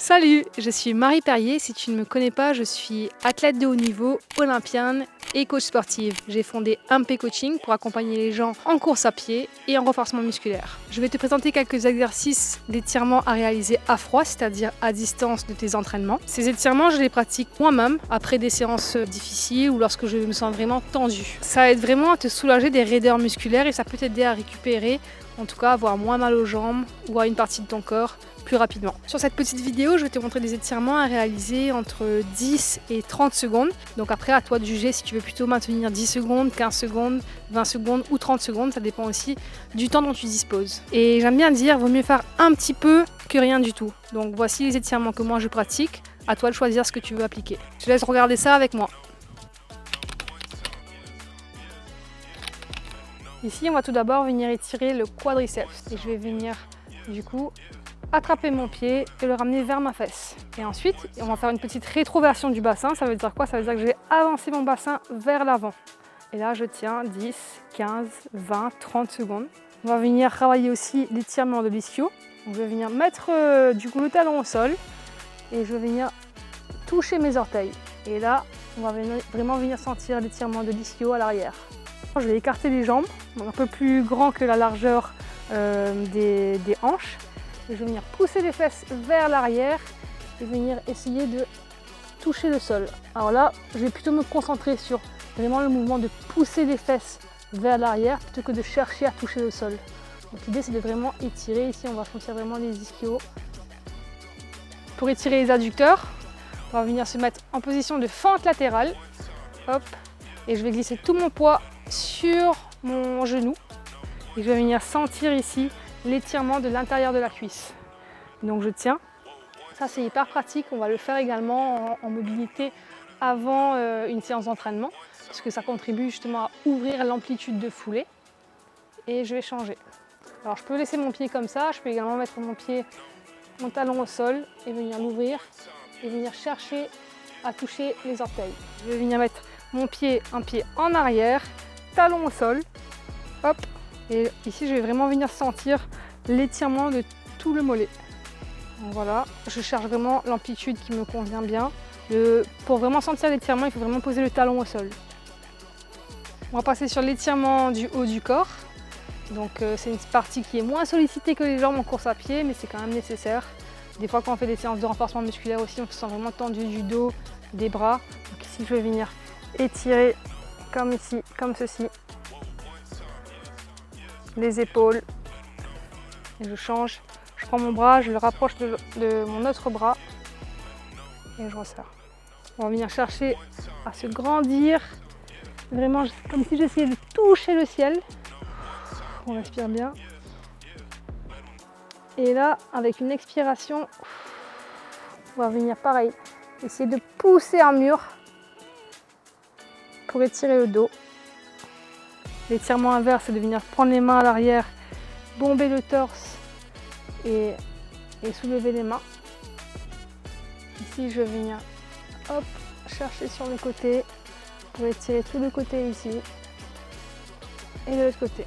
Salut, je suis Marie Perrier. Si tu ne me connais pas, je suis athlète de haut niveau, olympienne et coach sportive. J'ai fondé MP Coaching pour accompagner les gens en course à pied et en renforcement musculaire. Je vais te présenter quelques exercices d'étirement à réaliser à froid, c'est-à-dire à distance de tes entraînements. Ces étirements, je les pratique moi-même après des séances difficiles ou lorsque je me sens vraiment tendue. Ça aide vraiment à te soulager des raideurs musculaires et ça peut t'aider à récupérer, en tout cas avoir moins mal aux jambes ou à une partie de ton corps plus rapidement. Sur cette petite vidéo, je vais te montrer des étirements à réaliser entre 10 et 30 secondes. Donc après, à toi de juger si tu veux plutôt maintenir 10 secondes, 15 secondes, 20 secondes ou 30 secondes. Ça dépend aussi du temps dont tu disposes. Et j'aime bien dire, vaut mieux faire un petit peu que rien du tout. Donc voici les étirements que moi je pratique. À toi de choisir ce que tu veux appliquer. Je te laisse regarder ça avec moi. Ici, on va tout d'abord venir étirer le quadriceps. Et je vais venir du coup attraper mon pied et le ramener vers ma fesse. Et ensuite, on va faire une petite rétroversion du bassin. Ça veut dire quoi? Ça veut dire que je vais avancer mon bassin vers l'avant. Et là, je tiens 10, 15, 20, 30 secondes. On va venir travailler aussi l'étirement de l'ischio. Donc, je vais venir mettre du coup le talon au sol et je vais venir toucher mes orteils. Et là, on va vraiment venir sentir l'étirement de l'ischio à l'arrière. Je vais écarter les jambes, donc un peu plus grand que la largeur des hanches. Et je vais venir pousser les fesses vers l'arrière et venir essayer de toucher le sol. Alors là, je vais plutôt me concentrer sur vraiment le mouvement de pousser les fesses vers l'arrière plutôt que de chercher à toucher le sol. Donc l'idée, c'est de vraiment étirer. Ici, on va sentir vraiment les ischios. Pour étirer les adducteurs, on va venir se mettre en position de fente latérale. Hop. Et je vais glisser tout mon poids sur mon genou. Et je vais venir sentir ici l'étirement de l'intérieur de la cuisse. Donc je tiens. Ça, c'est hyper pratique. On va le faire également en mobilité avant une séance d'entraînement parce que ça contribue justement à ouvrir l'amplitude de foulée. Et je vais changer. Alors je peux laisser mon pied comme ça. Je peux également mettre mon talon au sol et venir l'ouvrir et venir chercher à toucher les orteils. Je vais venir mettre mon pied, un pied en arrière, talon au sol. Hop. Et ici, je vais vraiment venir sentir l'étirement de tout le mollet. Donc voilà, je cherche vraiment l'amplitude qui me convient bien. Pour vraiment sentir l'étirement, il faut vraiment poser le talon au sol. On va passer sur l'étirement du haut du corps. Donc c'est une partie qui est moins sollicitée que les jambes en course à pied, mais c'est quand même nécessaire. Des fois, quand on fait des séances de renforcement musculaire aussi, on se sent vraiment tendu du dos, des bras. Donc ici, je vais venir étirer comme ici, comme ceci. Les épaules et je change, je prends mon bras, je le rapproche de mon autre bras et je resserre. On va venir chercher à se grandir, vraiment comme si j'essayais de toucher le ciel. On respire bien et là avec une expiration on va venir pareil, essayer de pousser un mur pour étirer le dos. L'étirement inverse, c'est de venir prendre les mains à l'arrière, bomber le torse et soulever les mains. Ici, je vais venir hop, chercher sur le côté pour étirer tout le côté ici et de l'autre côté.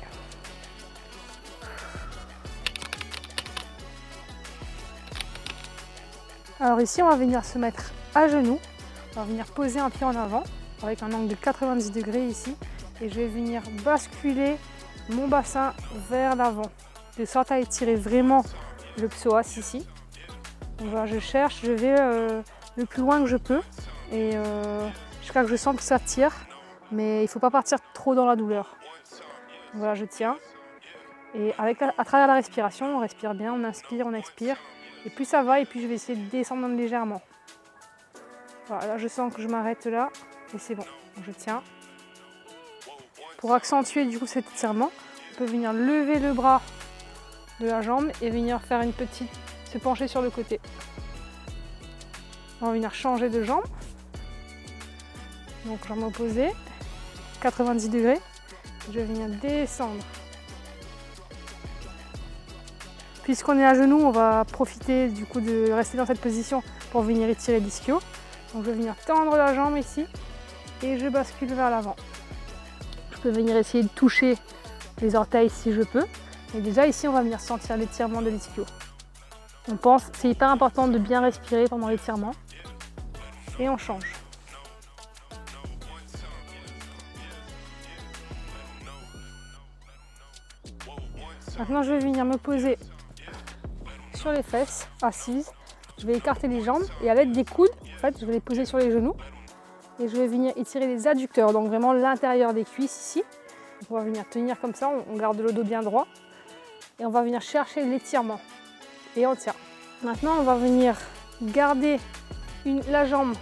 Alors ici, on va venir se mettre à genoux. On va venir poser un pied en avant avec un angle de 90 degrés ici. Et je vais venir basculer mon bassin vers l'avant, de sorte à étirer vraiment le psoas ici. Donc voilà, je cherche, je vais le plus loin que je peux et jusqu'à que je sens que ça tire, mais il ne faut pas partir trop dans la douleur. Donc voilà, je tiens et à travers la respiration, on respire bien, on inspire, on expire et plus ça va et puis je vais essayer de descendre légèrement. Voilà, là je sens que je m'arrête là et c'est bon, donc je tiens. Pour accentuer du coup cet étirement, on peut venir lever le bras de la jambe et venir faire se pencher sur le côté. On va venir changer de jambe. Donc jambe opposée, 90 degrés. Je vais venir descendre. Puisqu'on est à genoux, on va profiter du coup de rester dans cette position pour venir étirer l'ischio. Donc je vais venir tendre la jambe ici et je bascule vers l'avant. Je peux venir essayer de toucher les orteils si je peux. Et déjà ici, on va venir sentir l'étirement de l'ischio. On pense, c'est hyper important de bien respirer pendant l'étirement. Et on change. Maintenant, je vais venir me poser sur les fesses, assise. Je vais écarter les jambes et à l'aide des coudes, en fait, je vais les poser sur les genoux. Et je vais venir étirer les adducteurs, donc vraiment l'intérieur des cuisses ici. On va venir tenir comme ça, on garde le dos bien droit. Et on va venir chercher l'étirement. Et on tient. Maintenant, on va venir garder la jambe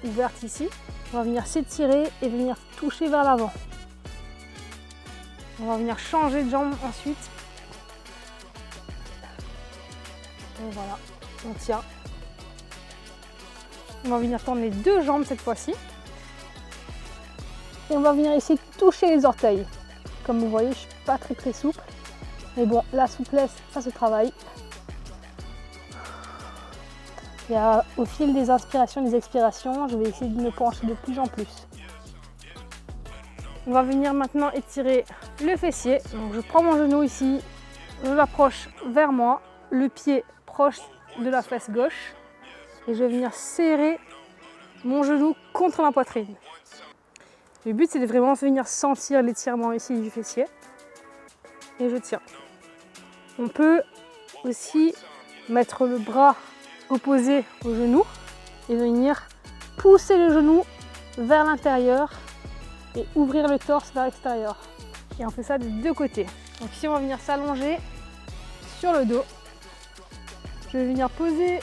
ouverte ici. On va venir s'étirer et venir toucher vers l'avant. On va venir changer de jambe ensuite. Et voilà, on tient. On va venir tendre les deux jambes cette fois-ci. Et on va venir essayer de toucher les orteils. Comme vous voyez, je ne suis pas très souple. Mais bon, la souplesse, ça se travaille. Et au fil des inspirations et des expirations, je vais essayer de me pencher de plus en plus. On va venir maintenant étirer le fessier. Donc je prends mon genou ici, je l'approche vers moi, le pied proche de la fesse gauche. Et je vais venir serrer mon genou contre ma poitrine. Le but, c'est de vraiment venir sentir l'étirement ici du fessier. Et je tiens. On peut aussi mettre le bras opposé au genou et venir pousser le genou vers l'intérieur et ouvrir le torse vers l'extérieur. Et on fait ça des deux côtés. Donc ici, on va venir s'allonger sur le dos. Je vais venir poser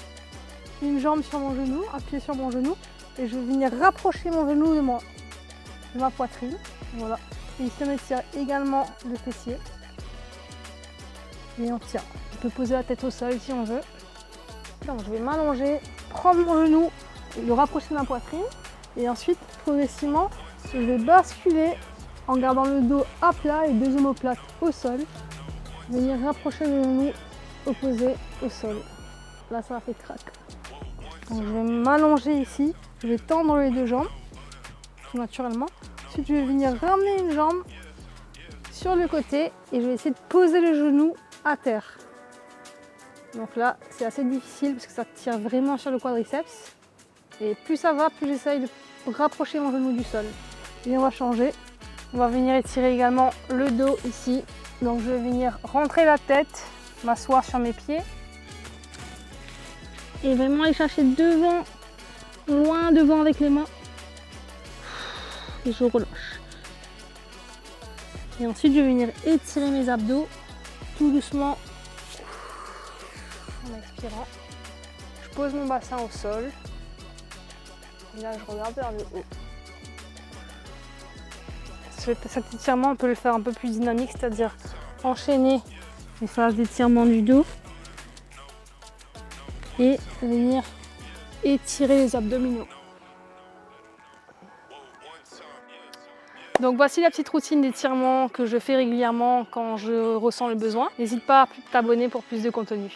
une jambe sur mon genou, un pied sur mon genou, et je vais venir rapprocher mon genou de ma poitrine. Voilà. Et ici, on étire également le fessier. Et on tient. On peut poser la tête au sol si on veut. Donc, je vais m'allonger, prendre mon genou, le rapprocher de ma poitrine. Et ensuite, progressivement, je vais basculer en gardant le dos à plat et deux omoplates au sol. Venir rapprocher le genou opposé au sol. Là, ça a fait crac. Donc, je vais m'allonger ici. Je vais tendre les deux jambes, tout naturellement. Ensuite, je vais venir ramener une jambe sur le côté et je vais essayer de poser le genou à terre. Donc là, c'est assez difficile parce que ça tire vraiment sur le quadriceps. Et plus ça va, plus j'essaye de rapprocher mon genou du sol. Et on va changer. On va venir étirer également le dos ici. Donc je vais venir rentrer la tête, m'asseoir sur mes pieds. Et vraiment aller chercher devant, loin devant avec les mains. Et je relâche. Et ensuite, je vais venir étirer mes abdos tout doucement. En expirant. Je pose mon bassin au sol. Et là, je regarde vers le haut. Cet étirement, on peut le faire un peu plus dynamique, c'est-à-dire enchaîner les phases d'étirement du dos et venir étirer les abdominaux. Donc voici la petite routine d'étirement que je fais régulièrement quand je ressens le besoin. N'hésite pas à t'abonner pour plus de contenu.